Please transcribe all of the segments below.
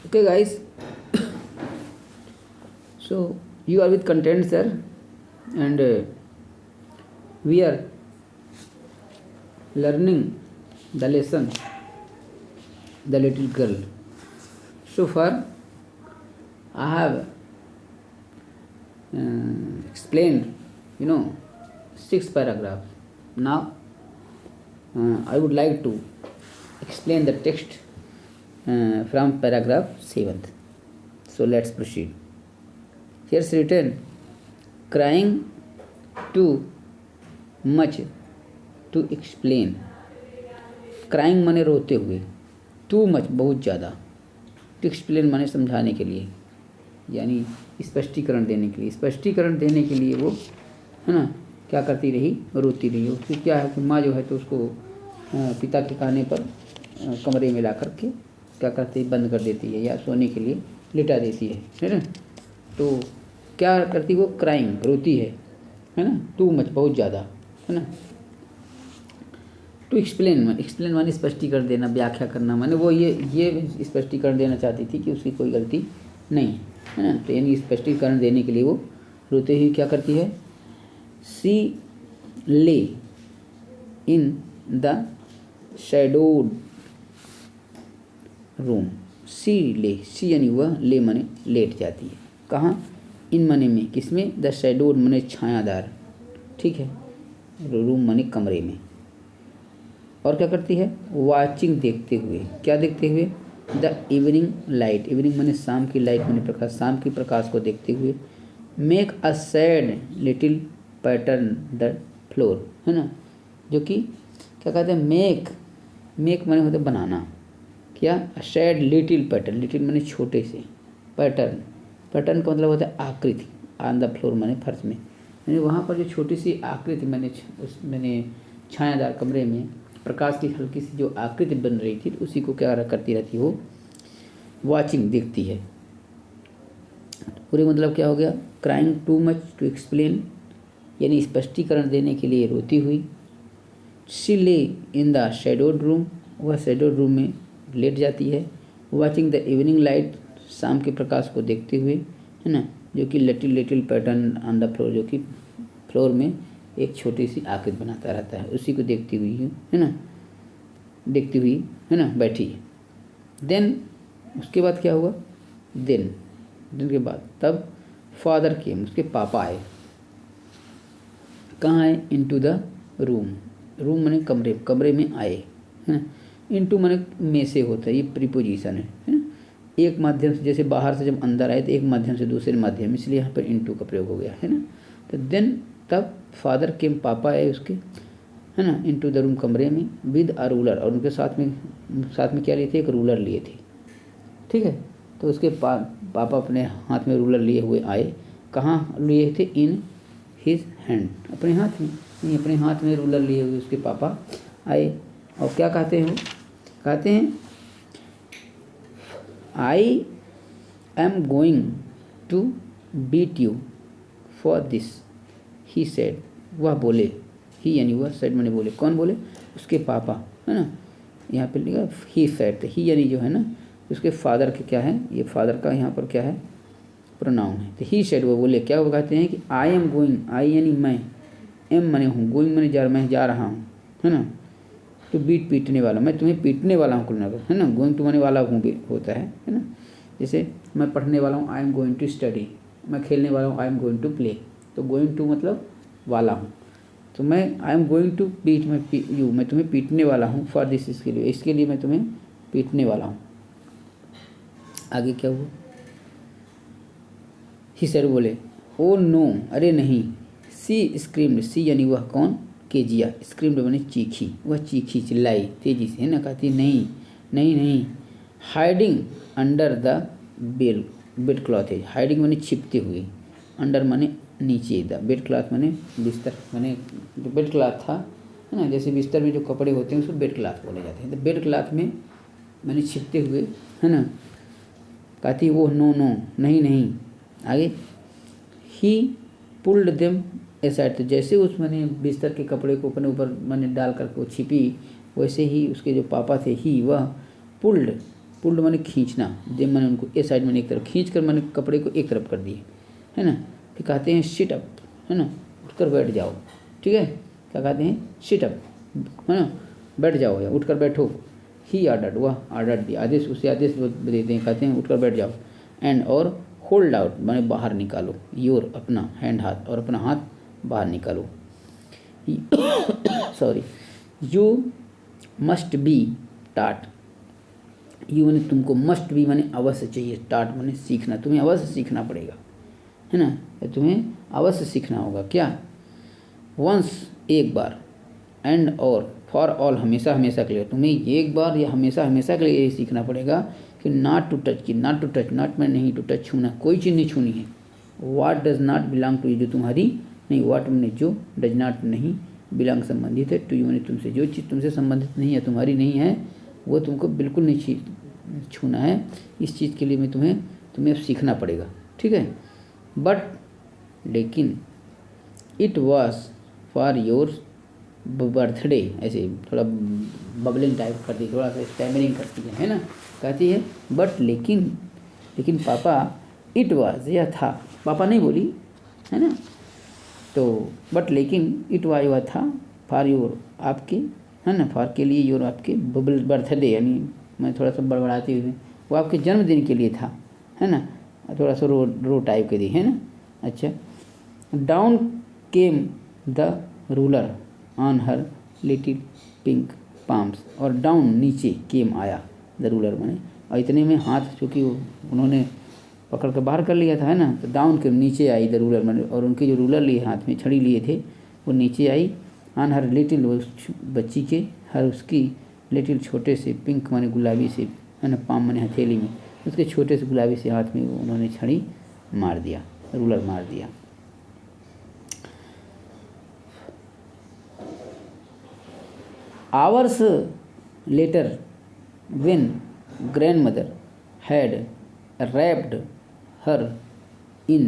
Okay, guys. So you are with content, sir, and we are learning the lesson, the little girl. So far, I have explained, 6 paragraphs. Now, I would like to explain the text from paragraph 7th. So let's proceed. Here's written, crying too much to explain. Crying माने रोते हुए, too much बहुत ज़्यादा, to explain माने समझाने के लिए, यानी स्पष्टीकरण देने के लिए। स्पष्टीकरण देने के लिए वो, है ना, क्या करती रही, रोती रही। उसकी क्या है कि माँ जो है तो उसको पिता के कहने पर कमरे में ला कर के क्या करती, बंद कर देती है या सोने के लिए लिटा देती है ना। तो क्या करती, वो क्राइंग रोती है ना, टू मच बहुत ज़्यादा, है ना। टू एक्सप्लेन माने स्पष्टीकरण देना, व्याख्या करना, माने वो ये स्पष्टीकरण देना चाहती थी कि उसकी कोई गलती नहीं है ना। तो यानी स्पष्टीकरण देने के लिए वो रोते हुए क्या करती है, सी ले इन द शैडोड रूम। सी ले, सी यानी वह, ले माने लेट जाती है। कहाँ, इन माने में, किसमें, द शैडोड माने छायादार, ठीक है, रूम माने कमरे में। और क्या करती है, वाचिंग देखते हुए, क्या देखते हुए, द इवनिंग लाइट, इवनिंग माने शाम की लाइट माने प्रकाश, शाम की प्रकाश को देखते हुए। Make a sad little pattern the floor, है ना, जो कि क्या कहते हैं, मेक माने होता है बनाना, क्या, सैड लिटिल पैटर्न, लिटिल माने छोटे से, पैटर्न का मतलब होता है आकृति, ऑन द फ्लोर माने फर्श में, यानी वहाँ पर जो छोटी सी आकृति मैंने छायादार कमरे में प्रकाश की हल्की सी जो आकृति बन रही थी, तो उसी को क्या करती रहती, वो वाचिंग देखती है। पूरे मतलब क्या हो गया, crying too much to explain, यानी स्पष्टीकरण देने के लिए रोती हुई। She lay in the shadowed room, वह शैडोड रूम में लेट जाती है। वाचिंग द इवनिंग लाइट, शाम के प्रकाश को देखते हुए, है ना, जो कि little pattern on the floor, जो कि फ्लोर में एक छोटी सी आकृति बनाता रहता है, उसी को देखती हुई, है ना, देखती हुई, है ना, बैठी है। देन उसके बाद क्या हुआ, दिन के बाद तब फादर केम, उसके पापा आए। कहाँ आए, इनटू द रूम माने कमरे में आए, है ना। इनटू माने में से होता है, ये प्रीपोजिशन है ना। एक माध्यम से, जैसे बाहर से जब अंदर आए तो एक माध्यम से दूसरे माध्यम, इसलिए यहाँ पर इनटू का प्रयोग हो गया, है ना। तो देन तब फादर के पापा आए उसके, है ना, इनटू द रूम कमरे में, विद अ रूलर, और उनके साथ में क्या लिए थे, एक रूलर लिए थे, ठीक है। तो उसके पापा अपने हाथ में रूलर लिए हुए आए। कहाँ लिए थे, इन हिज हैंड, अपने हाथ में, अपने हाथ में रूलर लिए हुए उसके पापा आए। और क्या कहते हैं, कहते हैं, I am going to beat you for this, he said, वह बोले, ही यानी वह, सेड मैंने बोले, कौन बोले, उसके पापा, है ना। यहाँ पे लिखा ही सेड, तो ही यानी जो है ना उसके फादर के क्या है, ये फादर का यहाँ पर क्या है, प्रोनाउन है। तो ही सेड, वो बोले, क्या वो कहते हैं कि आई एम गोइंग, आई यानी मैं, एम माने हूँ, गोइंग माने मैं जा रहा हूँ, है ना, तो पीटने वाला, मैं तुम्हें पीटने वाला हूँ, है ना। गोइंग टू माने वाला हूँ भी होता है ना। जैसे मैं पढ़ने वाला हूँ, I am going to study, मैं खेलने वाला हूँ, I am going to play, तो गोइंग टू मतलब वाला हूँ, तो मैं I am going to beat मैं तुम्हें पीटने वाला हूँ, फॉर दिस, इसके लिए मैं तुम्हें पीटने वाला हूँ। आगे क्या हुआ, ही सर बोले, ओ नो, अरे नहीं, सी स्क्रीम्ड, सी यानी वह कौन, केजिया, स्क्रीम्ड मैंने चीखी, वह चीखी, चिल्लाई तेजी से, है ना, कहती नहीं नहीं नहीं। Hiding under the bed cloth है, हाइडिंग मैंने छिपते हुए, अंडर माने नीचे, द बेड क्लॉथ माने बिस्तर, माने जो बेड क्लॉथ था, है ना, जैसे बिस्तर में जो कपड़े होते हैं उसको बेड क्लॉथ बोले जाते हैं। तो बेड क्लॉथ में मैंने छिपते हुए, है ना, कहती वो नो नहीं। आगे, ही पुल्ड देम एसाइड, तो जैसे उस मैंने बिस्तर के कपड़े को अपने ऊपर मैंने डाल करके वो छिपी, वैसे ही उसके जो पापा थे, ही वह पुल्ड पुल्ड माने खींचना, दे माने उनको ए साइड माने एक तरफ, खींच कर माने कपड़े को एक तरफ कर दिए, है ना। फिर कहते हैं सिट अप, है ना, उठकर बैठ जाओ, ठीक है। क्या कहते हैं, सिट अप, है ना, बैठ जाओ या उठकर बैठो। ही ऑर्डर्ड, वह ऑर्डर दिया, आदेश, उसे आदेश देते हैं, कहते हैं उठकर बैठ जाओ। एंड और होल्ड आउट माने बाहर निकालो, योर अपना हैंड हाथ, और अपना हाथ बाहर निकालो। सॉरी, यू मस्ट बी टाट, यू माने तुमको, मस्ट बी माने अवश्य चाहिए, टाट माने सीखना, तुम्हें अवश्य सीखना पड़ेगा, है ना, तुम्हें अवश्य सीखना होगा। क्या, वंस एक बार, एंड और फॉर ऑल हमेशा हमेशा के लिए, तुम्हें एक बार या हमेशा हमेशा के लिए ये सीखना पड़ेगा कि नॉट टू टच, की नॉट टू टच, नॉट में नहीं, टू टच छूना, कोई चीज़ नहीं छूनी है। What does not belong to you, जो तुम्हारी नहीं, वाट मैंने जो, डज नॉट नहीं, बिलोंग संबंधित है, टू यू मैंने तुमसे, जो चीज़ तुमसे संबंधित नहीं है, तुम्हारी नहीं है, वो तुमको बिल्कुल नहीं छूना है। इस चीज़ के लिए मैं तुम्हें अब सीखना पड़ेगा, ठीक है। बट लेकिन, it was for your birthday, ऐसे थोड़ा बबलिंग टाइप करती है, थोड़ा सा स्टैमरिंग करती है ना, कहती है बट लेकिन पापा, इट वाज, यह था, पापा नहीं बोली, है ना, तो बट लेकिन इट वाज, वह था, फॉर योर, आपके, है ना, फॉर के लिए, योर आपके, बर्थडे, यानी मैं थोड़ा सा बड़बड़ाती हुई, वो आपके जन्मदिन के लिए था, है ना, थोड़ा सा रो टाइप के दी, है ना। अच्छा, down came the ruler on her little pink palms, और डाउन नीचे, केम आया, द रूलर माने, और इतने में हाथ चूँकि उन्होंने पकड़ कर बाहर कर लिया था, है ना, तो डाउन के नीचे आई, द रूलर माने, और उनके जो रूलर लिए हाथ में छड़ी लिए थे वो नीचे आई, ऑन हर लिटिल, वो बच्ची के, हर उसकी, लिटिल छोटे से, पिंक माने गुलाबी से, है ना, पाम माने हथेली में, उसके छोटे से गुलाबी से हाथ में उन्होंने छड़ी मार दिया, रूलर मार दिया। Hours later, when grandmother had wrapped her in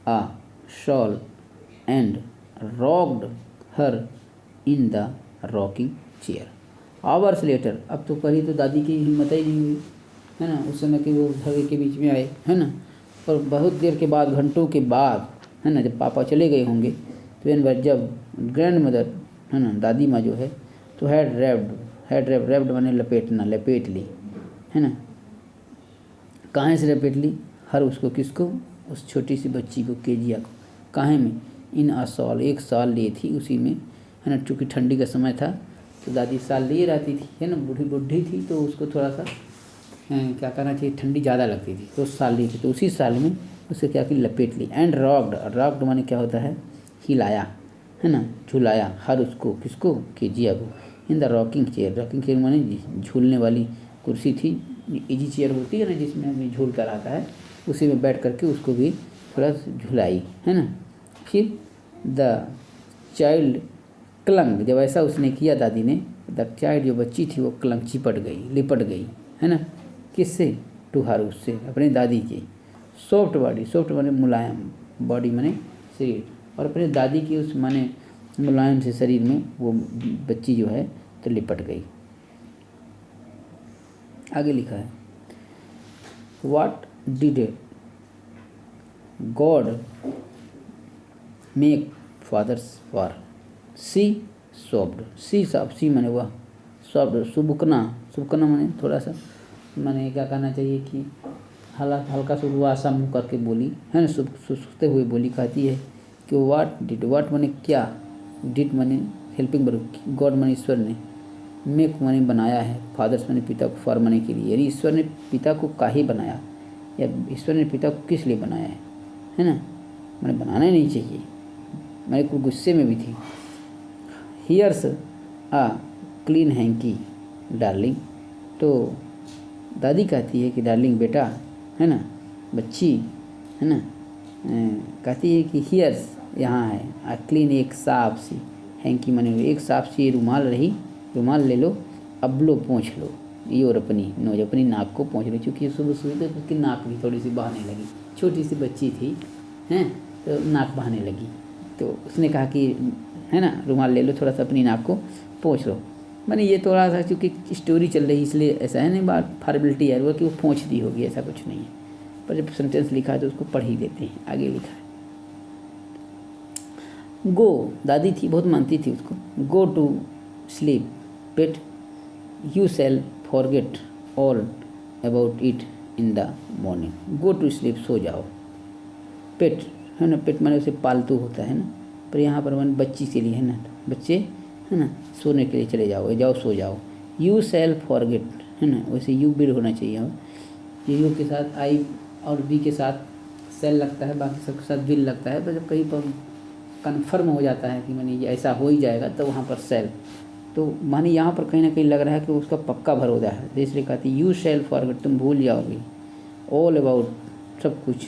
a shawl and rocked her in the rocking chair. Hours later, अब तो करी तो दादी की हिम्मत ही नहीं हुई, है ना, उस समय के वो धवे के बीच में आए, है ना, और बहुत देर के बाद, घंटों के बाद, है ना, जब पापा चले गए होंगे, तो इन बार जब ग्रैंड मदर, है ना, दादी माँ जो है, तो रैप्ड माने लपेटना, लपेट ली, है ना, कहाँ से लपेट ली, हर उसको, किसको, उस छोटी सी बच्ची को, केजिया को, कहाँ में, इन आ सॉल, एक साल लिए थी उसी में, है ना, चूँकि ठंडी का समय था तो दादी साल लिए रहती थी, है ना, बूढ़ी थी तो उसको थोड़ा सा क्या करना चाहिए, ठंडी ज़्यादा लगती थी तो साल ली थी, तो उसी साल में उसे क्या की, लपेट ली। एंड रॉक्ड माने क्या होता है, हिलाया, है ना, झुलाया, हर उसको, किसको, केजिया को, इन द रॉकिंग चेयर माने झूलने वाली कुर्सी थी, इजी चेयर होती है ना जिसमें हमें झूल कर आता है, उसी में बैठ करके उसको भी थोड़ा झुलाई, है ना। फिर द चाइल्ड क्लंग, जब ऐसा उसने किया दादी ने, द चाइल्ड, जो बच्ची थी वो क्लंग, लिपट गई, है ना, किससे, टू हर, उससे, अपने दादी के, सॉफ्ट माने मुलायम, बॉडी माने शरीर, और अपने दादी की उस माने मुलायम से शरीर में वो बच्ची जो है तो लिपट गई। आगे लिखा है, what did God make fathers for, she soft, she माने वह, सॉफ्ट, सुबुकना माने थोड़ा सा, माने क्या कहना चाहिए कि हल्का सा वो आशा मुँह करके बोली, है ना, सुस्ते हुए बोली, कहती है कि वाट माने क्या, डिड माने हेल्पिंग वर्ब, गॉड माने ईश्वर ने, मेक माने बनाया है, फादर्स माने पिता को, फॉर माने के लिए, यानी ईश्वर ने पिता को काहे बनाया, या ईश्वर ने पिता को किस लिए बनाया है ना, मैंने बनाना ही नहीं चाहिए, मैं कुछ गुस्से में भी थी। हियर्स आ क्लीन हैंकी डार्लिंग, तो दादी कहती है कि डार्लिंग बेटा, है ना, बच्ची, है ना, कहती है कि हियर्स, यहाँ है, आ क्लीन, एक साफ सी, हैंकी माने एक साफ सी रुमाल ले लो, अब लो पोंछ लो, ये और अपनी नोज, अपनी नाक को पोंछ लो, क्योंकि सुबह तो उसकी नाक भी थोड़ी सी बहने लगी, छोटी सी बच्ची थी, हैं, तो नाक बहने लगी, तो उसने कहा कि, है ना, रुमाल ले लो, थोड़ा सा अपनी नाक को पोंछ लो। मैंने ये थोड़ा सा क्योंकि स्टोरी चल रही इसलिए ऐसा है, नहीं बात फॉर्मेलिटी है वो कि वो पहुँच दी होगी, ऐसा कुछ नहीं है। पर जब सेंटेंस लिखा है तो उसको पढ़ ही देते हैं। आगे लिखा है गो, दादी थी बहुत मानती थी उसको, go to sleep pet, you shall forget all about it in the morning. Go to sleep, सो जाओ। पेट है ना, पेट माने उसे पालतू होता है ना, पर यहाँ पर मन बच्ची के लिए है ना, बच्चे है ना, सोने के लिए चले जाओ, जाओ सो जाओ। यू शैल फॉरगेट है ना, वैसे यू बिल होना चाहिए, और यू के साथ आई और बी के साथ सेल लगता है, बाकी सबके साथ बिल लगता है। पर जब कहीं पर कन्फर्म हो जाता है कि माने ये ऐसा हो ही जाएगा तो वहाँ पर सेल, तो माने यहाँ पर कहीं ना कहीं लग रहा है कि उसका पक्का भरोसा है, तो इसलिए कहती यू शैल फॉरगेट, तुम भूल जाओगे, ऑल अबाउट, सब कुछ,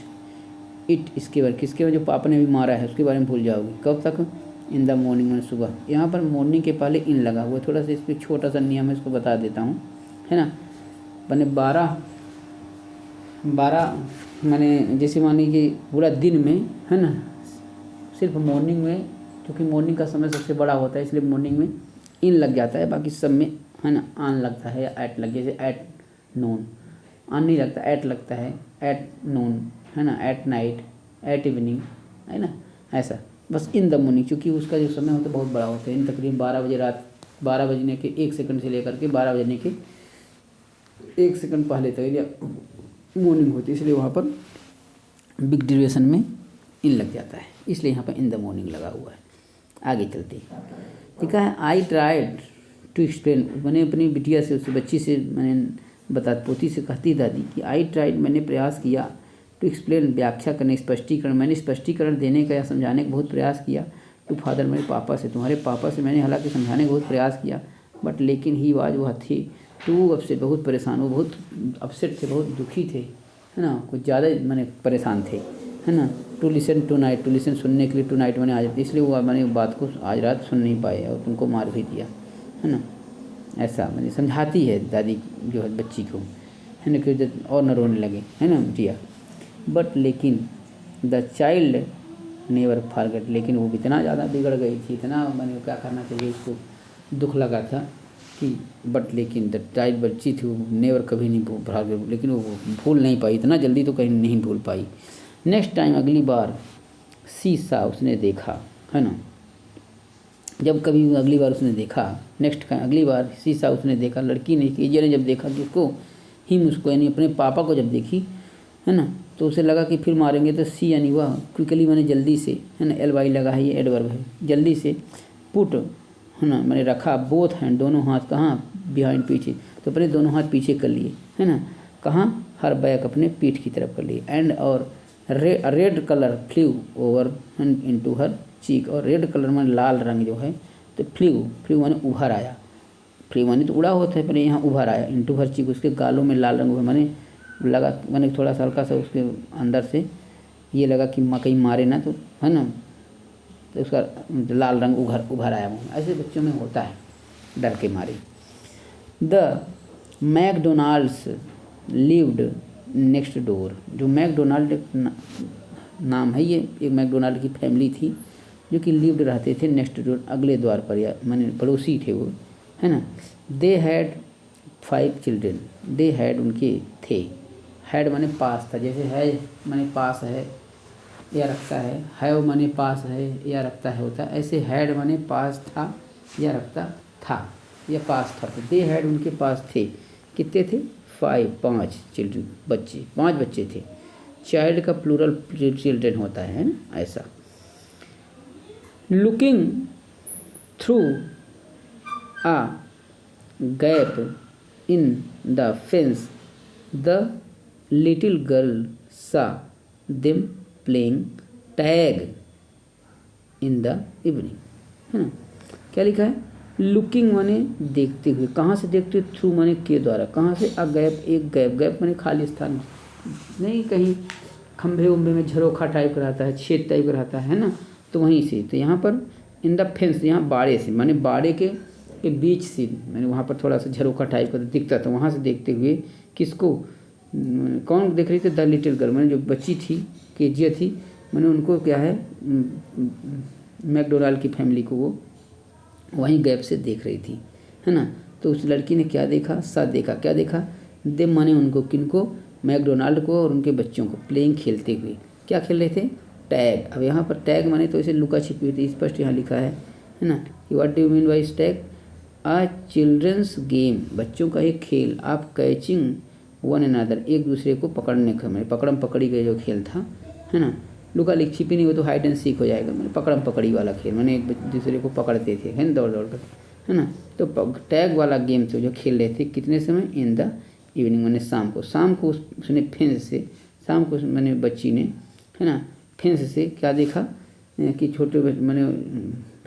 इट, इसके बारे, किसके बारे, जो पापा ने भी मारा है उसके बारे में भूल जाओगे। कब तक? इन द मॉर्निंग, में सुबह। यहाँ पर मॉर्निंग के पहले इन लगा हुआ है, थोड़ा सा इस पर छोटा सा नियम है, इसको बता देता हूँ, है ना। मैंने 12 मैंने जैसे मान लीजिए पूरा दिन में है ना, सिर्फ मॉर्निंग में, क्योंकि मॉर्निंग का समय सबसे बड़ा होता है इसलिए मॉर्निंग में इन लग जाता है, बाकी सब में है ना आन लगता है या एट लग, जैसे एट नून, आन नहीं लगता, एट लगता है, एट नून है ना, एट नाइट, एट इवनिंग है ना, ऐसा। बस इन द मॉर्निंग, क्योंकि उसका जो समय होता है बहुत बड़ा होता है, इन तकरीबन 12 बजे, रात 12 बजने के 1 सेकंड से लेकर के 12 बजने के 1 सेकंड पहले तक या मॉर्निंग होती है, इसलिए वहाँ पर बिग ड्यूरेशन में इन लग जाता है, इसलिए यहाँ पर इन द मॉर्निंग लगा हुआ है। आगे चलते हैं, ठीक है। आई ट्राइड टू एक्सप्लेन, मैंने अपनी बिटिया से, उससे बच्ची से मैंने पोती से कहती दादी कि आई ट्राइड, मैंने प्रयास किया, टू एक्सप्लेन, व्याख्या करने, स्पष्टीकरण, मैंने स्पष्टीकरण देने का या समझाने का बहुत प्रयास किया, टू फादर, मेरे पापा से, तुम्हारे पापा से मैंने हालांकि समझाने का बहुत प्रयास किया, बट लेकिन ही वाज, वह थी, टू अपसेट, बहुत परेशान, वो बहुत अपसेट थे, बहुत दुखी थे, है ना, कुछ ज़्यादा मैंने परेशान थे, है ना। To listen tonight, to listen सुनने के लिए, टू नाइट मैंने आज, इसलिए वो मैंने बात को आज रात सुन नहीं पाए और तुमको मार भी दिया, है ना, ऐसा मैंने समझाती है दादी जो है बच्ची को, है ना, कि और न रोने लगे, है ना बिटिया। बट लेकिन द चाइल्ड नेवर फॉरगेट, लेकिन वो इतना ज़्यादा बिगड़ गई थी, इतना मैंने क्या करना चाहिए, उसको दुख लगा था कि, बट लेकिन द चाइल्ड, बच्ची थी वो नेवर, कभी नहीं फॉरगेट, लेकिन वो भूल नहीं पाई, इतना जल्दी तो कहीं नहीं भूल पाई। नेक्स्ट टाइम, अगली बार, शीशा, उसने देखा, है ना, जब कभी अगली बार उसने देखा, नेक्स्ट अगली बार शीशा उसने देखा, लड़की ने, कीजिए ने जब देखा कि उसको ही, उसको यानी अपने पापा को जब देखी, है ना, तो उसे लगा कि फिर मारेंगे, तो सी यानी वह, क्विकली मैंने जल्दी से, है ना, एल वाई लगा है, ये एडवर्ब है, जल्दी से, पुट है ना, मैंने रखा, बोथ हैंड, दोनों हाथ, कहाँ, बिहाइंड, पीछे, तो अपने दोनों हाथ पीछे कर लिए, है ना, कहाँ, हर बैक, अपने पीठ की तरफ कर लिए, एंड और red colour flew over into her cheek, और रेड कलर में लाल रंग जो है, तो फ्लू माने उभर आया, फ्लू माने तो उड़ा होता है, पर यहाँ उभर आया, इनटू हर चीक, उसके गालों में लाल रंग हुआ, माने लगा, मैंने थोड़ा सा हल्का सा उसके अंदर से ये लगा कि कहीं मारे ना, तो है ना, तो उसका लाल रंग उभर आया मुँह, ऐसे बच्चों में होता है डर के मारे। The McDonald's lived next door, जो मैकडोनाल्ड नाम है, ये एक मैकडोनाल्ड की फैमिली थी जो कि लिव्ड रहते थे नेक्स्ट डोर, अगले द्वार पर, या माने पड़ोसी थे वो, है ना। They had 5 children, they had उनके थे, हैड माने पास था, जैसे है माने पास है या रखता है, हैव माने पास है या रखता है होता है, ऐसे हैड माने पास था या रखता था या पास था, तो दे हैड उनके पास थे, कितने थे, 5 चिल्ड्रन, बच्चे, 5 बच्चे थे, चाइल्ड का प्लूरल चिल्ड्रन होता है ना, ऐसा। Looking through a gap in the fence, the little girl saw them playing tag in the evening, है ना। क्या लिखा है, लुकिंग माने देखते हुए, कहाँ से देखते हुए, थ्रू माने के द्वारा, कहाँ से, अ गैप, एक गैप, गैप माने खाली स्थान, नहीं कहीं खंभे उम्भे में झरोखा टाइप का रहता है, छेद टाइप का रहता है ना, तो वहीं से, तो यहाँ पर इन द फेंस, यहाँ बाड़े से, माने बाड़े के बीच से, मैंने वहाँ पर थोड़ा सा झरोखा टाइप का दिखता था, वहाँ से देखते हुए, किसको, कौन देख रही थी, द लिटिल गर्ल, मैंने जो बच्ची थी, केजिया थी, मैंने उनको क्या है, मैकडोनाल्ड की फैमिली को वो वहीं गैप से देख रही थी, है ना। तो उस लड़की ने क्या देखा, साथ देखा, क्या देखा, देम माने उनको, किनको, मैकडोनाल्ड को और उनके बच्चों को, प्लेइंग खेलते हुए। क्या खेल रहे थे, टैग। अब यहाँ पर टैग माने तो इसे लुका छिपी हुई थी, स्पष्ट यहाँ लिखा है ना कि what do you mean by tag, a children's game, बच्चों का एक खेल, आप कैचिंग वन अनदर, एक दूसरे को पकड़ने का, मैंने पकड़म पकड़ी का जो खेल था, है ना। लुका लिख छिपी नहीं हो तो हाइड एंड सीक हो जाएगा, मैंने पकड़म पकड़ी वाला खेल, मैंने एक दूसरे को पकड़ते थे, है ना, दौड़ दौड़ कर, है ना। तो टैग वाला गेम तो जो खेल रहे थे कितने समय, इन द इवनिंग, मैंने शाम को उसने फेंस से, शाम को मैंने बच्ची ने, है ना, फेंस से क्या देखा कि मैंने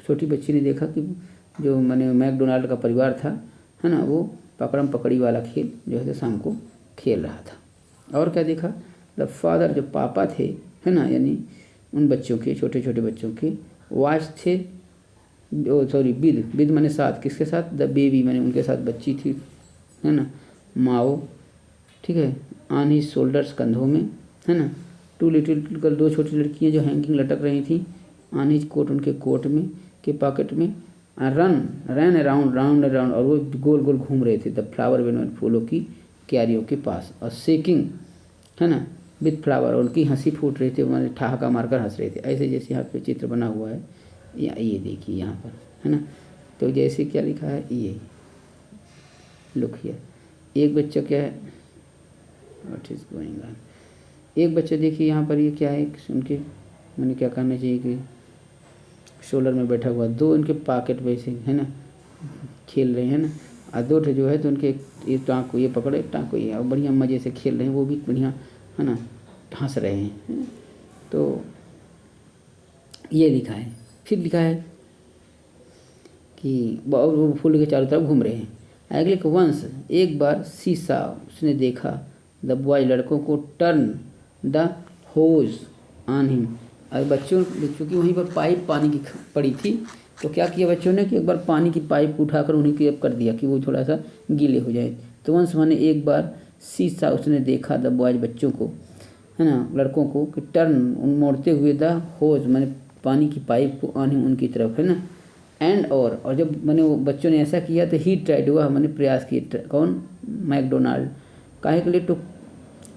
छोटी बच्ची ने देखा कि जो मैंने मैकडोनाल्ड का परिवार था, है ना, वो पकड़म पकड़ी वाला खेल जो है शाम को खेल रहा था। और क्या देखा, द फादर, जो पापा थे, है ना, यानी उन बच्चों के, छोटे छोटे बच्चों के, वाच थे, विद मैंने साथ, किसके साथ, द बेबी मैंने उनके साथ बच्ची थी, है ना, माओ, ठीक है, ऑन हिज शोल्डर्स, कंधों में, है ना, टू लिटिल गर्ल, दो छोटी लड़कियां जो हैंगिंग लटक रही थी, ऑन हिज कोट, उनके कोट में के पॉकेट में, रन अराउंड राउंड अराउंड, और वो गोल गोल घूम रहे थे, द फ्लावर बेन, फूलों की क्यारियों के पास, और शेकिंग, है ना, विथ फ्लावर, उनकी हंसी फूट रही थी, मैंने ठहाका मारकर हंस रहे थे, ऐसे जैसे यहाँ पे चित्र बना हुआ है, ये देखिए यहाँ पर, है ना। तो जैसे क्या लिखा है, ये लुक हियर, एक बच्चा क्या है, व्हाट इज गोइंग ऑन, एक बच्चा देखिए यहाँ पर, ये क्या है, उनके मैंने क्या करना चाहिए कि शोल्डर में बैठा हुआ, दो इनके पॉकेट में से, है ना, खेल रहे हैं ना, और दो जो है तो उनके ये टाँग को ये पकड़े, टाँग को ये, और बढ़िया मज़े से खेल रहे हैं, वो भी बढ़िया, है ना, हंस रहे हैं, है ना? तो ये लिखा है, फिर लिखा है कि वो फूल के चारों तरफ घूम रहे हैं। अगले को वंस, एक बार शीशा, उसने देखा, द बॉय, लड़कों को, turn the hose on him, और बच्चों की वहीं पर पाइप पानी की पड़ी थी, तो क्या किया बच्चों ने कि एक बार पानी की पाइप उठाकर उन्हीं की कर दिया कि वो थोड़ा सा गीले हो जाए। तो वंस माने एक बार, शीशा, उसने देखा, द बॉयज, बच्चों को, है ना, लड़कों को, कि टर्न, उन मोड़ते हुए, द होज मैंने पानी की पाइप को, ऑन हिम, उनकी तरफ, है ना, एंड और जब मैंने वो बच्चों ने ऐसा किया तो ही ट्राइड, हुआ मैंने प्रयास किए, कौन, मैकडोनाल्ड, काहे के लिए,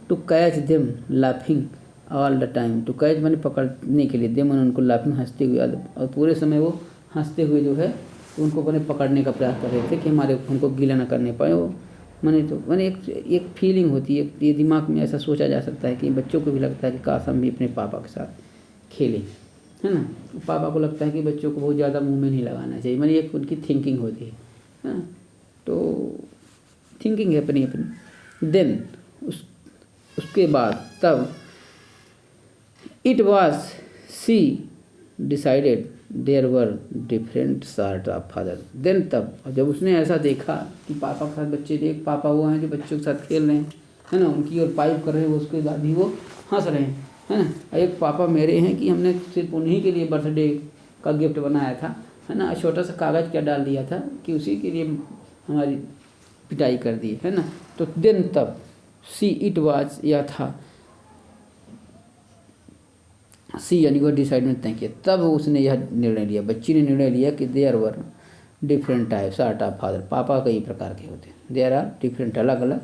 to catch them laughing all the time, to catch मैंने पकड़ने के लिए, देम मैंने उनको लाफिंग, हंसते हुए, और पूरे समय वो हंसते हुए जो है उनको मैंने पकड़ने का प्रयास कर रहे थे कि हमारे उनको गीला ना करने पाए वो। मैंने एक फीलिंग होती है, ये दिमाग में ऐसा सोचा जा सकता है कि बच्चों को भी लगता है कि काश हम भी अपने पापा के साथ खेलें, है ना। पापा को लगता है कि बच्चों को बहुत ज़्यादा मुंह में नहीं लगाना चाहिए, मैंने एक उनकी थिंकिंग होती है ना, तो थिंकिंग है अपनी अपनी। देन उसके बाद, तब, it was, she decided there were different sort of father, then तब, जब उसने ऐसा देखा कि पापा के साथ बच्चे, एक पापा वो हैं जो बच्चों के साथ खेल रहे हैं, है ना, उनकी और पाइप कर रहे हैं, उसके बाद भी वो हंस रहे हैं, है ना। एक पापा मेरे हैं कि हमने सिर्फ उन्हीं के लिए बर्थडे का गिफ्ट बनाया था, है ना, छोटा सा कागज़ क्या डाल दिया था कि उसी के लिए हमारी पिटाई कर दी, है ना। तो देन तब, सी, इट वाज, या था, सी यानी वो डिसाइडमेंट तय किया, तब उसने यह निर्णय लिया, बच्ची ने निर्णय लिया कि there were different type sort of father, पापा कई प्रकार के होते हैं, देयर आर डिफरेंट, अलग अलग,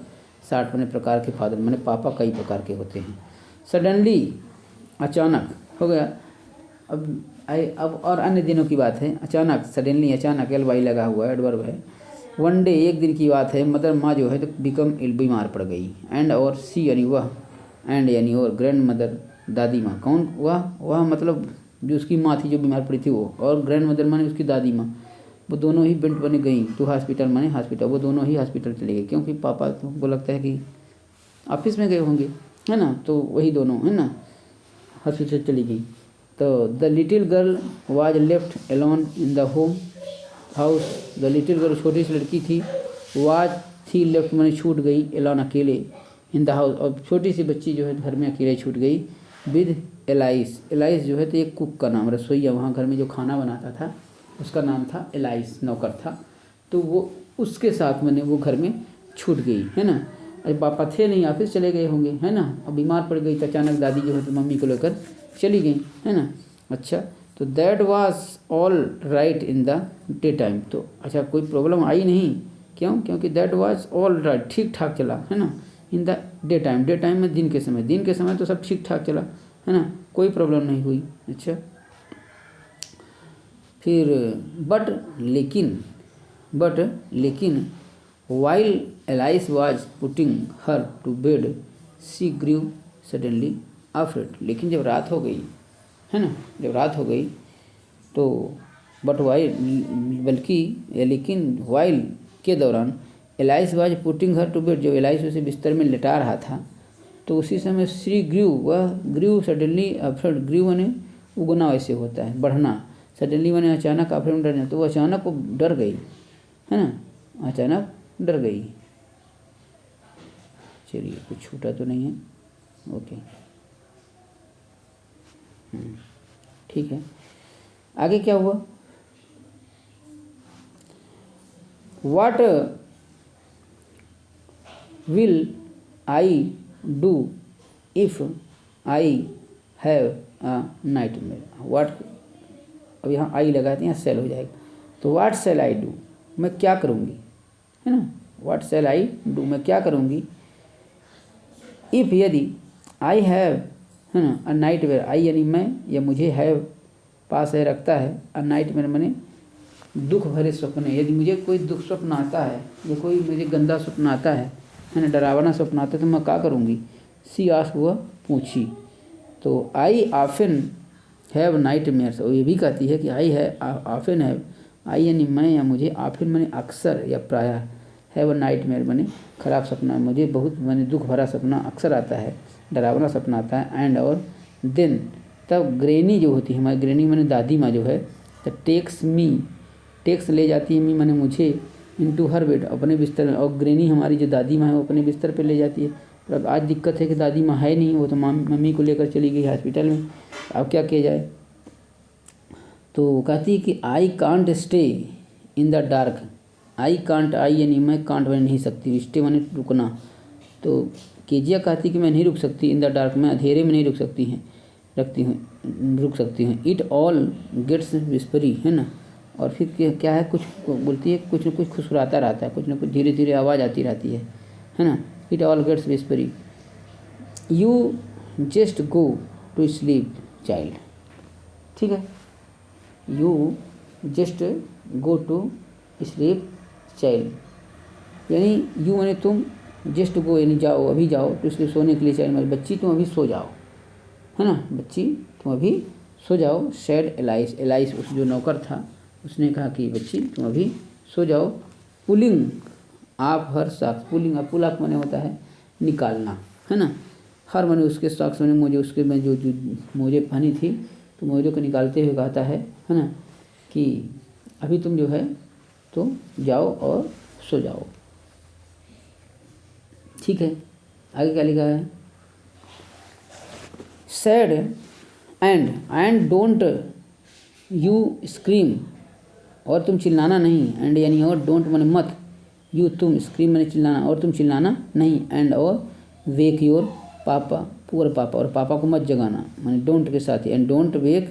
सॉर्ट मैंने प्रकार के, फादर मैंने पापा कई प्रकार के होते हैं। सडनली, अचानक हो गया, अब और अन्य दिनों की बात है, अचानक, सडनली, अचानक, एल वाई लगा हुआ है, एडवर्ब है। वन डे, एक दिन की बात है, मदर, माँ जो है तो बिकम बीमार पड़ गई, एंड और, सी यानी वह, एंड यानी और, ग्रैंड मदर, दादी माँ, कौन, वह मतलब जो उसकी माँ थी जो बीमार पड़ी थी वो, और ग्रैंड मदर माने उसकी दादी माँ, वो दोनों ही बेंट बने गई टू हॉस्पिटल, माने हॉस्पिटल, वो दोनों ही हॉस्पिटल चले गए, क्योंकि पापा को लगता है कि ऑफिस में गए होंगे, है ना, तो वही दोनों, है ना, हॉस्पिटल चली गई। तो the little girl was left alone in the home house, the little girl, छोटी सी लड़की थी, वाज, थी, लेफ्ट मैंने छूट गई, एलोन, अकेले, इन द हाउस, और छोटी सी बच्ची जो है घर में अकेले छूट गई, विद एलाइस, एलाइस जो है तो एक कुक का नाम, रसोईया, वहाँ घर में जो खाना बनाता था उसका नाम था एलाइस, नौकर था, तो वो उसके साथ मैंने वो घर में छूट गई, है ना। अरे पापा थे नहीं, ऑफिस चले गए होंगे, है ना, अब बीमार पड़ गई तो अचानक दादी जो है तो मम्मी को लेकर चली गई, है ना। अच्छा, तो that was all right in the day time. तो अच्छा कोई प्रॉब्लम आई नहीं, क्यों? क्योंकि दैट वाज ऑल राइट, ठीक ठाक चला, है ना, in the day time. Day time में दिन के समय, दिन के समय तो सब ठीक ठाक चला, है ना, कोई प्रॉब्लम नहीं हुई। अच्छा फिर बट लेकिन while Alice was putting her to bed she grieve suddenly afraid. लेकिन जब रात हो गई, है ना, जब रात हो गई तो लेकिन वाइल के दौरान Alice was putting her to bed, जब एलाइस उसे बिस्तर में लिटा रहा था तो उसी समय सी ग्रीव, वह ग्रीव सडनली अफ्रेड। ग्रीव माने उगना वैसे होता है, बढ़ना। सडनली माने अचानक, अफ्रेड में डरना, तो वो अचानक वो डर गई, है ना, अचानक डर गई। चलिए कुछ छूटा तो नहीं है, ओके, ठीक है। आगे क्या हुआ? What will I do if I have a nightmare? What, अब यहाँ आई लगाते हैं, यहाँ सेल हो जाएगा, तो what shall I do, मैं क्या करूँगी, है ना, what shall I do, मैं क्या करूँगी। if, यदि, I have, है ना, a nightmare, I यानी मैं, या मुझे have पास है रखता है, a nightmare मैंने दुख भरे सपने, यदि मुझे कोई दुख स्वप्न आता है या कोई मुझे गंदा स्वप्न आता है ना, डरावना स्वप्न आता है, तो मैं क्या करूँगी। सी आस्क, वह पूछी। तो आई ऑफन हैव नाइटमेयर्स, और ये भी कहती है कि आई है ऑफन हैव, आई यानी मैं या मुझे, ऑफन मैंने अक्सर या प्रायः, हैव नाइटमेयर मैंने खराब सपना, मुझे बहुत मैंने दुख भरा सपना अक्सर आता है, डरावना सपना आता है। एंड और देन, तब ग्रेनी जो होती है हमारी, ग्रेनी मैंने दादी माँ जो है, तो टेक्स ले जाती है मी मैंने मुझे, इनटू हर बेड, अपने बिस्तर में। और ग्रेनी हमारी जो दादी माँ है वो अपने बिस्तर पे ले जाती है। पर अब आज दिक्कत है कि दादी माँ है नहीं, वो तो मम्मी को लेकर चली गई हॉस्पिटल में, अब क्या किया जाए। तो वो कहती है कि I can't stay in the dark, I can't, I यानी मैं, कांट मैंने नहीं सकती, स्टे मैंने रुकना। तो केजिया कहती कि मैं नहीं रुक सकती, इन द डार्क, मैं अंधेरे में नहीं रुक सकती हूँ। इट ऑल गेट्स विस्परी, है ना, और फिर क्या है, कुछ बोलती है, कुछ न कुछ खुसराता रहता है, कुछ न कुछ धीरे धीरे आवाज़ आती रहती है ना। It all gets whispery, you just go to sleep child, ठीक है, you just go to sleep child, यानी यू माने तुम, जस्ट गो यानी जाओ, अभी जाओ, तो इसलिए सोने के लिए चाइल्ड मतलब बच्ची तुम अभी सो जाओ, है ना, बच्ची तुम अभी सो जाओ। सैड एलाइस उस जो नौकर था उसने कहा कि बच्ची तुम अभी सो जाओ। पुलिंग आप हर सॉक्स, पुलिंग आप, पुल आप माने होता है निकालना, है ना, हर माने उसके सॉक्स मैंने मुझे, उसके में जो मोजे पहनी थी, तो मोजे को निकालते हुए कहता है ना, कि अभी तुम जो है तो जाओ और सो जाओ, ठीक है। आगे क्या लिखा है, sad and don't you scream, और तुम चिल्लाना नहीं, एंड यानी और, डोंट माने मत, यू तुम, स्क्रीम माने चिल्लाना, और तुम चिल्लाना नहीं, एंड और वेक योर पापा, पुअर पापा, और पापा को मत जगाना, माने डोंट के साथ ही, एंड डोंट वेक,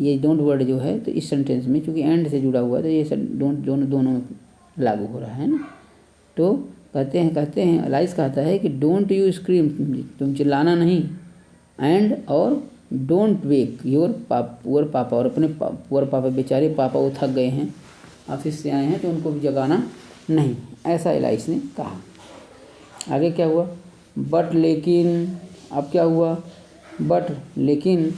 ये डोंट वर्ड जो है तो इस सेंटेंस में चूँकि एंड से जुड़ा हुआ है तो ये डोंट दोनों में लागू हो रहा है ना। तो कहते हैं एलाइस कहता है कि डोंट यू स्क्रीम, तुम चिल्लाना नहीं, एंड और डोंट वेक योर पुअर पापा, और अपने पुअर पापा, बेचारे पापा वो थक गए हैं, ऑफिस से आए हैं, तो उनको भी जगाना नहीं, ऐसा एलाइस ने कहा। आगे क्या हुआ, बट लेकिन, अब क्या हुआ, बट लेकिन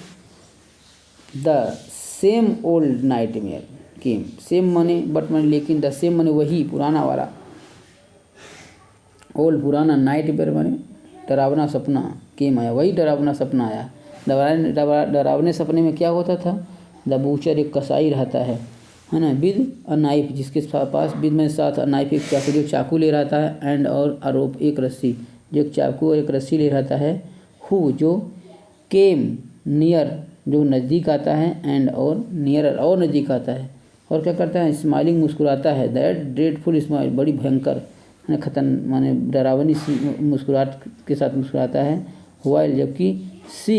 the same old nightmare came, same माने, बट माने लेकिन, द सेम माने वही पुराना वाला, ओल्ड पुराना, नाइटमेयर माने डरावना सपना, केम आया, वही डरावना सपना आया। डरावने सपने में क्या होता था, द बूचर एक कसाई रहता है ना, विद अ नाइफ, जिसके पास, विद में साथ, अ नाइफ एक चाकू, जो चाकू ले रहता है, एंड और आरोप एक रस्सी, जो एक चाकू और एक रस्सी ले रहता है, हु जो केम नियर, जो नज़दीक आता है, एंड और नियर और नज़दीक आता है, और क्या करता है, स्माइलिंग मुस्कुराता है, दैट ड्रेडफुल स्माइल, बड़ी भयंकर माने डरावनी मुस्कुराहट के साथ मुस्कुराता है। वाइल जबकि सी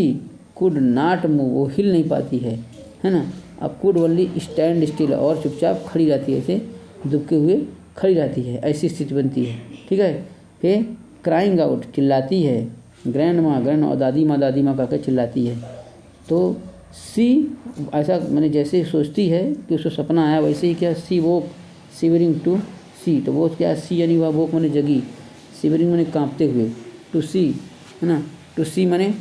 कुड नाट मूव, वो हिल नहीं पाती है है ना। अब कुड ओनली स्टैंड स्टिल, और चुपचाप खड़ी रहती है, ऐसे दुबके हुए खड़ी रहती है, ऐसी स्थिति बनती है, ठीक है। फिर क्राइंग आउट, चिल्लाती है, ग्रैंड माँ और दादी माँ कहकर चिल्लाती है। तो सी ऐसा मैंने जैसे सोचती है कि उसको सपना आया, वैसे ही क्या सी वोक शिवरिंग टू सी, तो वो क्या सी यानी वह वोक मैंने जगी, शिवरिंग मैंने कांपते हुए, टू सी है ना, टू सी मैंने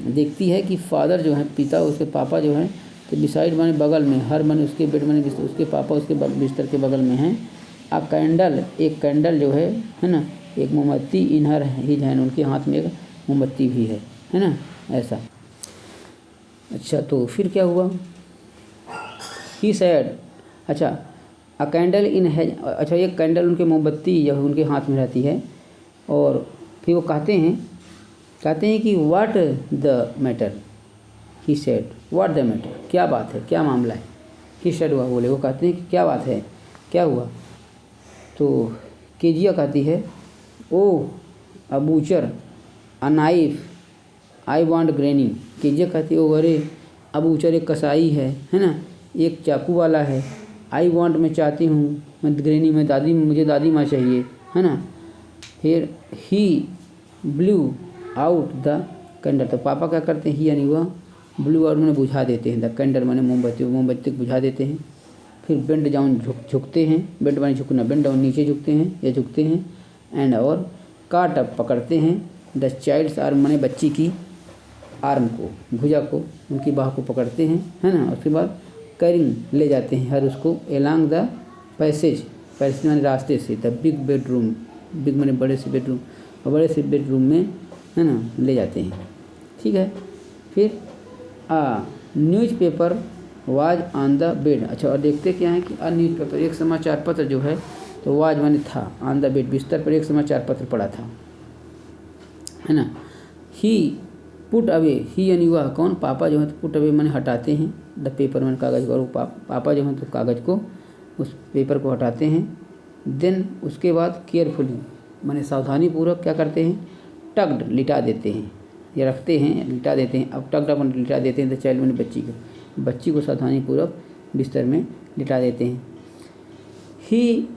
देखती है कि फादर जो है पिता, उसके पापा जो है तो बिसाइड मैंने बगल में, हर मैंने उसके बेड मैंने उसके पापा उसके बिस्तर के बगल में हैं। आ कैंडल, एक कैंडल जो है ना, एक मोमबत्ती, इन हर हिज हैंड, उनके हाथ में एक मोमबत्ती भी है ना, ऐसा। अच्छा तो फिर क्या हुआ, ही सैड, अच्छा अ कैंडल इन हैज, अच्छा एक कैंडल उनके मोमबत्ती जो उनके हाथ में रहती है, और फिर वो कहते हैं कि what the matter, he said what the matter, क्या बात है, क्या मामला है। ही सेड हुआ बोले, वो कहते हैं कि क्या बात है, क्या हुआ। तो केजिया कहती है, oh a butcher a knife I want granny, Kezia कहती है, ओ अरे अ बूचर एक कसाई है ना, एक चाकू वाला है, आई वांट मैं चाहती हूँ, मैं ग्रैनी में दादी, मुझे दादी माँ चाहिए, है ना। फिर ही ब्लू आउट द कैंडल, तो पापा क्या करते हैं, ही यानी वह ब्लू आउट मैंने बुझा देते हैं, द कैंडल मैंने मोमबत्ती को बुझा देते हैं। फिर बेंड डाउन झुकते हैं, बेंड माने झुकना, बेंड डाउन नीचे झुकते हैं या झुकते हैं, एंड और काट अप पकड़ते हैं, द चाइल्ड्स आर्म मैंने बच्ची की आर्म को, भुजा को, उनकी बाह को पकड़ते हैं, है ना। उसके बाद कैरिंग ले जाते हैं हर उसको एलॉन्ग द पैसेज माने रास्ते से, द बिग बेडरूम, बिग माने बड़े से बेडरूम, और बड़े से बेडरूम में है ना ले जाते हैं, ठीक है। फिर newspaper was on the bed, अच्छा और देखते क्या है कि न्यूज़पेपर एक समाचार पत्र जो है, तो वाज माने था, ऑन द बेड बिस्तर पर एक समाचार पत्र पड़ा था, है ना। ही पुट अवे, ही यानी वह कौन, पापा जो है तो पुट अवे माने हटाते हैं, द पेपर माने कागज़ को, पापा जो है तो कागज़ को, उस पेपर को हटाते हैं। देन उसके बाद केयरफुली माने सावधानीपूर्वक क्या करते हैं, टग्ड लिटा देते हैं, या रखते हैं लिटा देते हैं। अब टग्ड अपन लिटा देते हैं, द चाइल्ड माने बच्ची को सावधानीपूर्वक बिस्तर में लिटा देते हैं। ही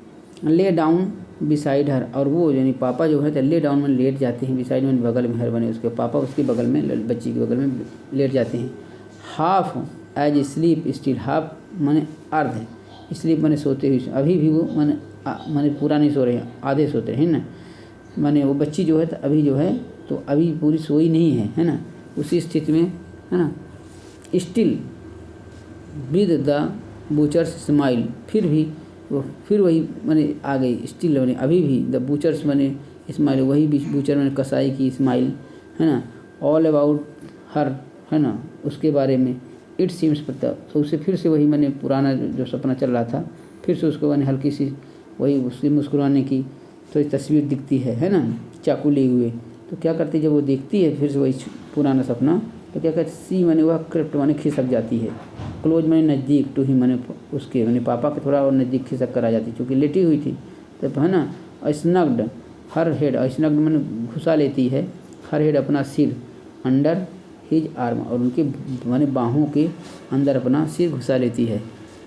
ले डाउन बिसाइड हर, और वो यानी पापा जो है तो ले डाउन में लेट जाते हैं, बिसाइड में बगल में, हर बने उसके पापा उसके बगल में, बच्ची के बगल में लेट जाते हैं। Half asleep still, half माने अर्ध, स्लीप माने सोते हुए, अभी भी वो माने पूरा नहीं सो रहे हैं, आधे सोते हैं ना, माने वो बच्ची जो है तो अभी जो है तो अभी पूरी सोई नहीं है ना, उसी स्थिति में, है ना। स्टिल विद द बूचर्स स्माइल, फिर वही माने आ गई, स्टिल माने अभी भी, द बूचर्स माने स्माइल, वही बूचर माने कसाई की स्माइल, है ना। ऑल अबाउट हर, है ना, उसके बारे में। इट सीम्स पता, तो उसे फिर से वही माने पुराना जो सपना चल रहा था, फिर से उसको माने हल्की सी वही उसकी मुस्कुराने की तो तस्वीर दिखती है ना, चाकू लिए हुए। तो क्या करती है, जब वो देखती है फिर से वही पुराना सपना, तो क्या कहते, सी माने वह क्रिप्ट माने खिसक जाती है, क्लोज माने नज़दीक, टू ही माने उसके माने पापा के थोड़ा और नज़दीक खिसक कर आ जाती, क्योंकि लेटी हुई थी तब, है ना। स्नग्ड हर हेड, स्नग्ड माने घुसा लेती है, हर हेड अपना सिर, अंडर हिज आर्म, और उनके माने बाहों के अंदर अपना सिर घुसा लेती है,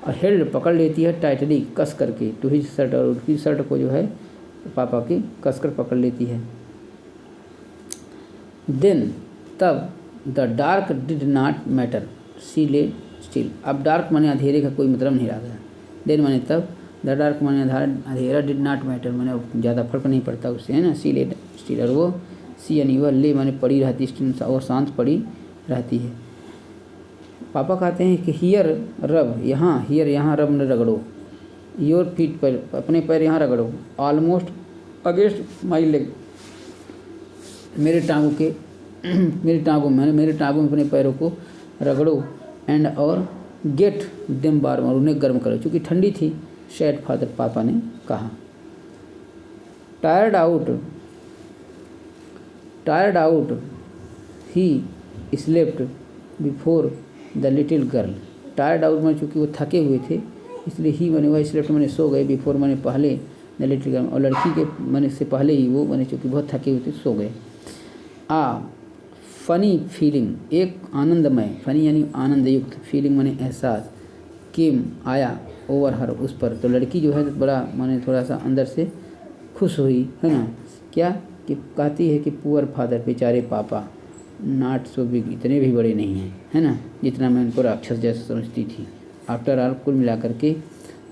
और हेल्ड पकड़ लेती है टाइटली कस करके, टू हिज शर्ट, और उनकी शर्ट को जो है पापा की कस कर पकड़ लेती है। देन तब the dark did not matter, she lay still, अब डार्क माने अंधेरे का कोई मतलब नहीं रह गया। देन माने तब, द डार्क माने अंधेरा, डिड नॉट मैटर माने ज़्यादा फर्क नहीं पड़ता उससे, है ना। सी ले स्टिल, और वो सी यानी वह ले माने पड़ी रहती, स्टिल और शांत पड़ी रहती है। पापा कहते हैं कि हियर रब, यहाँ हियर यहाँ रब ने रगड़ो, योर फीट पर, अपने पैर यहाँ रगड़ो, ऑलमोस्ट अगेंस्ट माई लेग, मेरे टांगों के मेरे टांगों में अपने पैरों को रगड़ो, एंड और गेट देम वार्म, और उन्हें गर्म करो, क्योंकि ठंडी थी। सैड फादर, पापा ने कहा। Tired out he slept before the little girl, tired out में चूँकि वो थके हुए थे, इसलिए ही मैंने वह स्लेप्ट मैंने सो गए, बिफोर मैंने पहले, द लिटिल गर्ल, और लड़की के मैंने से पहले ही वो मैंने चूँकि बहुत थके हुए थे सो गए। फ़नी फीलिंग, एक आनंदमय, फ़नी यानी आनंदयुक्त, फीलिंग माने एहसास, केम आया, ओवर हर उस पर। तो लड़की जो है बड़ा माने थोड़ा सा अंदर से खुश हुई, है ना। क्या कि कहती है कि पुअर फादर, बेचारे पापा, नॉट सो बिग, इतने भी बड़े नहीं हैं, है ना, जितना मैं उनको राक्षस जैसा समझती थी। आफ्टर ऑल, कुल मिलाकर के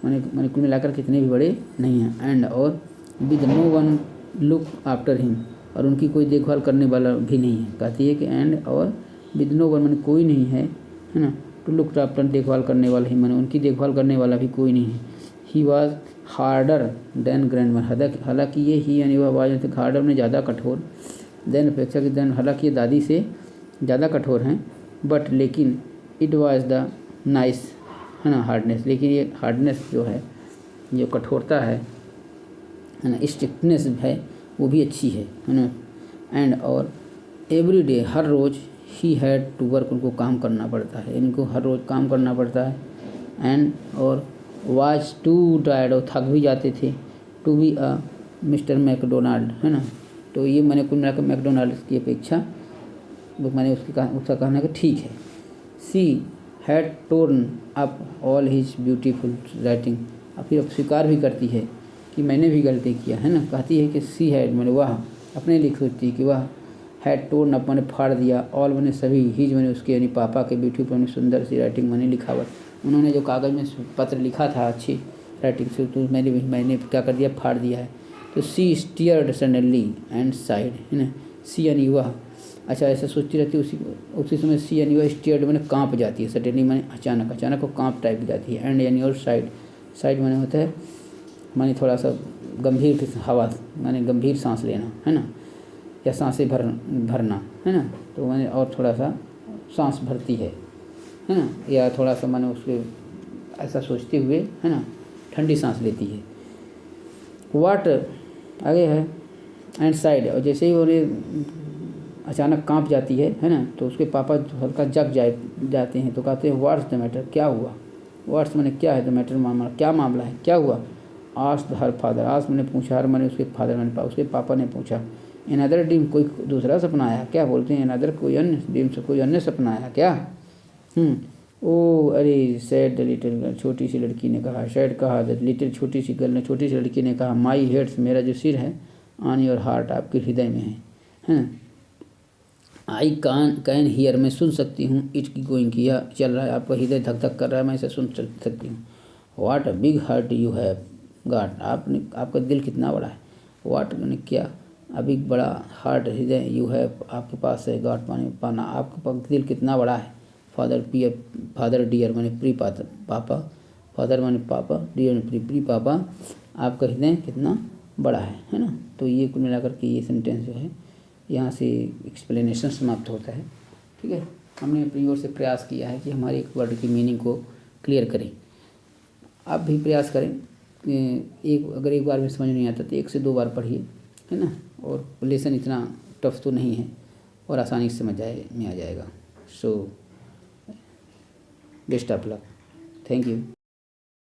मैंने कुल मिलाकर के इतने भी बड़े नहीं हैं। एंड और with no one look after him, और उनकी कोई देखभाल करने वाला भी नहीं है। कहती है कि एंड और विद नो वन मैंने कोई नहीं है ना, टू लुक आफ्टर, देखभाल करने वाला ही, मैंने उनकी देखभाल करने वाला भी कोई नहीं है। He was harder than grandmother, हालांकि ये ही यानी वह आवाज़ थे हार्डर में ज़्यादा कठोर, देन अपेक्षा की देन, हालांकि ये दादी से ज़्यादा कठोर हैं, बट लेकिन इट वाज द नाइस, है ना, हार्डनेस, लेकिन ये हार्डनेस जो है, जो कठोरता है ना, स्ट्रिक्टनेस है, वो भी अच्छी है ना। एंड और एवरी डे, हर रोज़, ही हैड टू वर्क, उनको काम करना पड़ता है, इनको हर रोज़ काम करना पड़ता है। एंड और वाज टू टायर्ड, और थक भी जाते थे, to be a mister McDonald, है ना। तो ये मैंने कुल मिलाकर मैकडोनाल्ड की अपेक्षा वो मैंने उसका कहना कि ठीक है। She had torn up all his beautiful writing, और फिर अब स्वीकार भी करती है कि मैंने भी गलती किया, है ना। कहती है कि सी हैड मैंने वह, अपने लिए सोचती है कि वह, हैड टोर्न अप मैंने फाड़ दिया, ऑल मैंने सभी, हिज मैंने उसके यानी पापा के ब्यूटीफुल मैंने सुंदर सी राइटिंग मैंने लिखावट, उन्होंने जो कागज़ में पत्र लिखा था अच्छी राइटिंग से, तो मैंने क्या कर दिया, फाड़ दिया है। तो सी स्टीयर्ड सडनली एंड साइड, है ना। सी यानी वह, अच्छा ऐसा सोचती रहती है, उसी समय सी यानी वह स्टीयर्ड मैंने काँप जाती है, सडनली मैंने अचानक, अचानक वो काँप टाइप जाती है। एंड यानी और साइड, साइड मैंने होता है माने थोड़ा सा गंभीर हवा, माने गंभीर सांस लेना, है ना, या सांसें भरना, है ना। तो मैंने और थोड़ा सा सांस भरती है ना, या थोड़ा सा मैंने उसके ऐसा सोचते हुए, है ना, ठंडी सांस लेती है। वाट आगे है एंड साइड, और जैसे ही उन्हें अचानक कांप जाती है ना, तो उसके पापा हल्का जग जाते हैं, तो कहते हैं व्हाट्स द मैटर, क्या हुआ, व्हाट्स मैंने क्या है, द मैटर मामला, क्या मामला है, क्या हुआ। आस्क्ड हर फादर, आज मैंने पूछा, हर मैंने उसके फादर मैंने उसके पापा ने पूछा। अनदर ड्रीम, कोई दूसरा सपना आया क्या, बोलते हैं अनदर, कोई अन्य ड्रीम से कोई अन्य सपना आया क्या। ओ अरे, सैड द लिटिल गर्ल, छोटी सी लड़की ने कहा, सैड कहा, द लिटिल, छोटी सी गर्ल ने, छोटी सी लड़की ने कहा, माई हेड्स, मेरा जो सिर है, ऑन योर हार्ट, आपके हृदय में है ना। आई कैन हियर, मैं सुन सकती हूँ, इट की गोइंग, किया चल रहा है, आपका हृदय धक धक कर रहा है, मैं इसे सुन सकती हूँ। What a big heart you have got, आपका दिल कितना बड़ा है। व्हाट मैंने क्या, अभी बड़ा, हार्ट हृदय, यू हैव आपके पास है, गॉट माने पाना, आपका दिल कितना बड़ा है। फादर डियर मैंने प्री पापा, फादर माने पापा, डियर माने प्री पापा, आपका हृदय कितना बड़ा है ना। तो ये कुल मिलाकर के ये सेंटेंस जो है, यहाँ से एक्सप्लेनेशन समाप्त होता है। ठीक है, हमने अपनी ओर से प्रयास किया है कि हमारे एक वर्ड की मीनिंग को क्लियर करें। आप भी प्रयास करें, अगर एक बार में समझ नहीं आता तो 1 से 2 बार पढ़िए, है ना। और लेसन इतना टफ तो नहीं है, और आसानी से समझ में आ जाएगा। So best of luck, thank you.